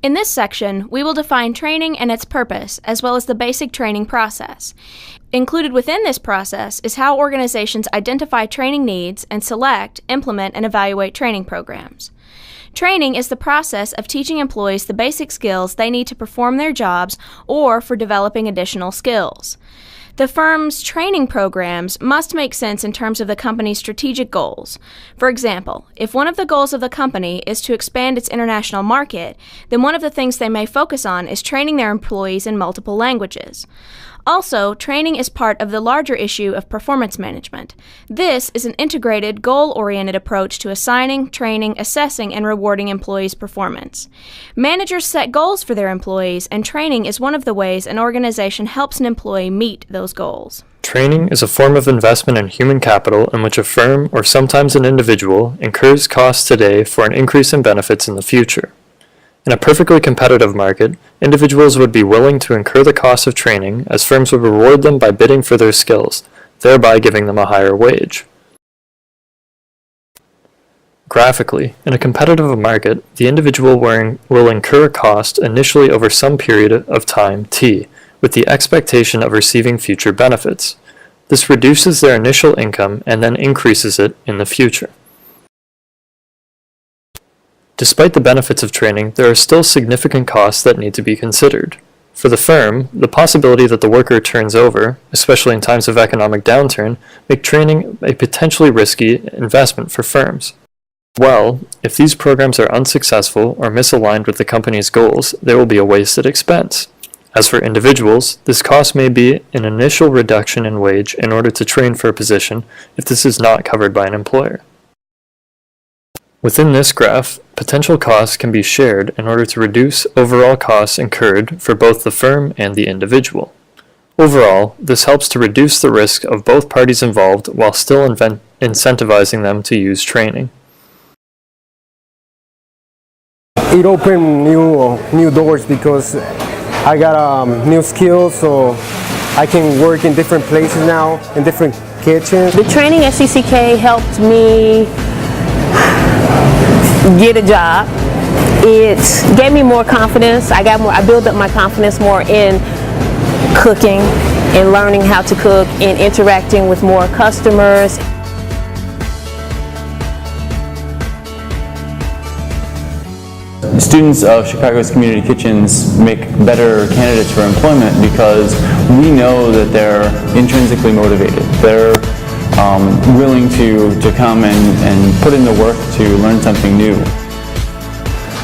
In this section, we will define training and its purpose, as well as the basic training process. Included within this process is how organizations identify training needs and select, implement, and evaluate training programs. Training is the process of teaching employees the basic skills they need to perform their jobs or for developing additional skills. The firm's training programs must make sense in terms of the company's strategic goals. For example, if one of the goals of the company is to expand its international market, then one of the things they may focus on is training their employees in multiple languages. Also, training is part of the larger issue of performance management. This is an integrated, goal-oriented approach to assigning, training, assessing, and rewarding employees' performance. Managers set goals for their employees, and training is one of the ways an organization helps an employee meet those goals. Training is a form of investment in human capital in which a firm, or sometimes an individual, incurs costs today for an increase in benefits in the future. In a perfectly competitive market, individuals would be willing to incur the cost of training as firms would reward them by bidding for their skills, thereby giving them a higher wage. Graphically, in a competitive market, the individual will incur a cost initially over some period of time, T, with the expectation of receiving future benefits. This reduces their initial income and then increases it in the future. Despite the benefits of training, there are still significant costs that need to be considered. For the firm, the possibility that the worker turns over, especially in times of economic downturn, make training a potentially risky investment for firms. Well, if these programs are unsuccessful or misaligned with the company's goals, they will be a wasted expense. As for individuals, this cost may be an initial reduction in wage in order to train for a position if this is not covered by an employer. Within this graph, potential costs can be shared in order to reduce overall costs incurred for both the firm and the individual. Overall, this helps to reduce the risk of both parties involved while still incentivizing them to use training. It opened new doors because I got new skills, so I can work in different places now, in different kitchens. The training at CCK helped me get a job. It gave me more confidence. I built up my confidence more in cooking and learning how to cook and interacting with more customers. Students of Chicago's community kitchens make better candidates for employment because we know that they're intrinsically motivated. They're willing to come and put in the work to learn something new.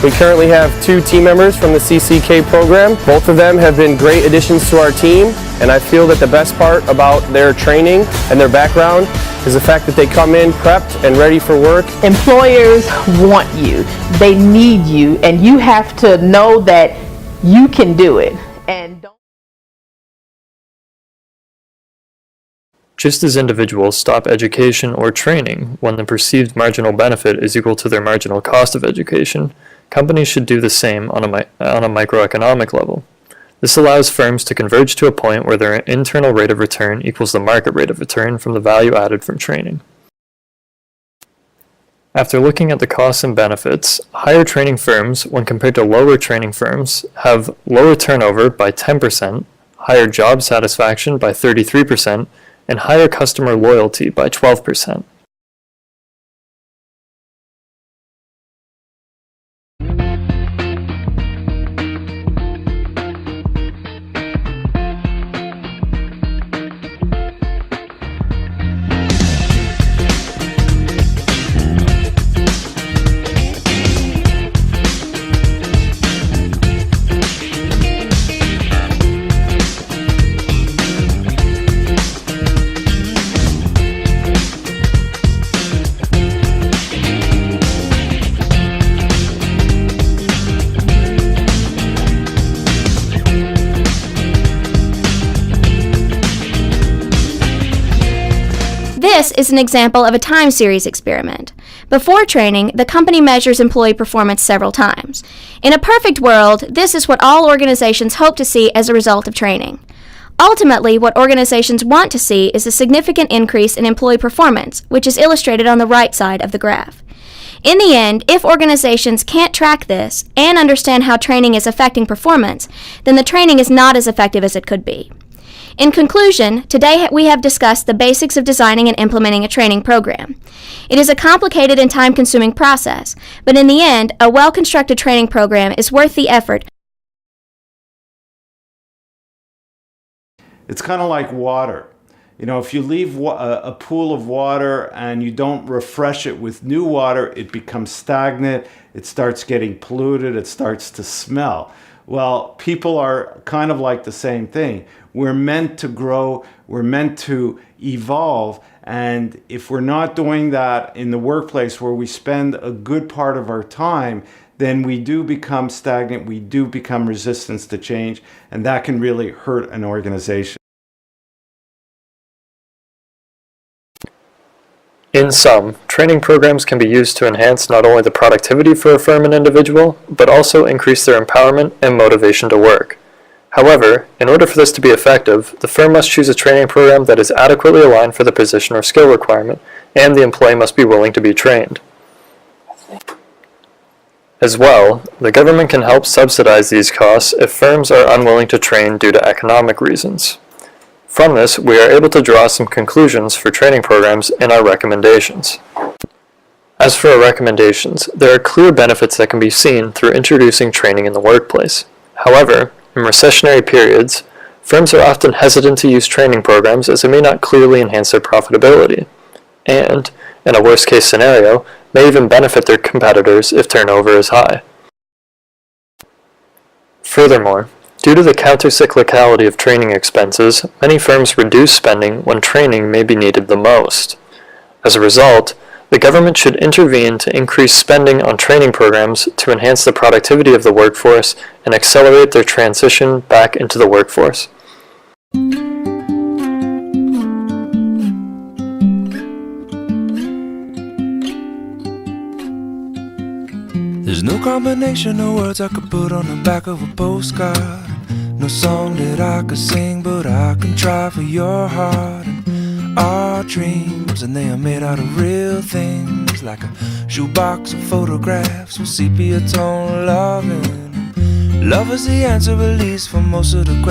We currently have 2 team members from the CCK program. Both of them have been great additions to our team, and I feel that the best part about their training and their background is the fact that they come in prepped and ready for work. Employers want you, they need you, and you have to know that you can do it. And Just as individuals stop education or training when the perceived marginal benefit is equal to their marginal cost of education, companies should do the same on a microeconomic level. This allows firms to converge to a point where their internal rate of return equals the market rate of return from the value added from training. After looking at the costs and benefits, higher training firms, when compared to lower training firms, have lower turnover by 10%, higher job satisfaction by 33%, and higher customer loyalty by 12%. This is an example of a time series experiment. Before training, the company measures employee performance several times. In a perfect world, this is what all organizations hope to see as a result of training. Ultimately, what organizations want to see is a significant increase in employee performance, which is illustrated on the right side of the graph. In the end, if organizations can't track this and understand how training is affecting performance, then the training is not as effective as it could be. In conclusion, today we have discussed the basics of designing and implementing a training program. It is a complicated and time-consuming process, but in the end, a well-constructed training program is worth the effort. It's kind of like water. You know, if you leave a pool of water and you don't refresh it with new water, it becomes stagnant, it starts getting polluted, it starts to smell. Well, people are kind of like the same thing. We're meant to grow, we're meant to evolve, and if we're not doing that in the workplace where we spend a good part of our time, then we do become stagnant, we do become resistant to change, and that can really hurt an organization. In sum, training programs can be used to enhance not only the productivity for a firm and individual, but also increase their empowerment and motivation to work. However, in order for this to be effective, the firm must choose a training program that is adequately aligned for the position or skill requirement, and the employee must be willing to be trained. As well, the government can help subsidize these costs if firms are unwilling to train due to economic reasons. From this, we are able to draw some conclusions for training programs in our recommendations. As for our recommendations, there are clear benefits that can be seen through introducing training in the workplace. However, in recessionary periods, firms are often hesitant to use training programs as it may not clearly enhance their profitability, and, in a worst-case scenario, may even benefit their competitors if turnover is high. Furthermore, due to the counter-cyclicality of training expenses, many firms reduce spending when training may be needed the most. As a result, the government should intervene to increase spending on training programs to enhance the productivity of the workforce and accelerate their transition back into the workforce. There's no combination of words I could put on the back of a postcard. No song that I could sing, but I can try for your heart. And our dreams, and they are made out of real things, like a shoebox of photographs with sepia tone loving. Love is the answer, at least, for most of the questions.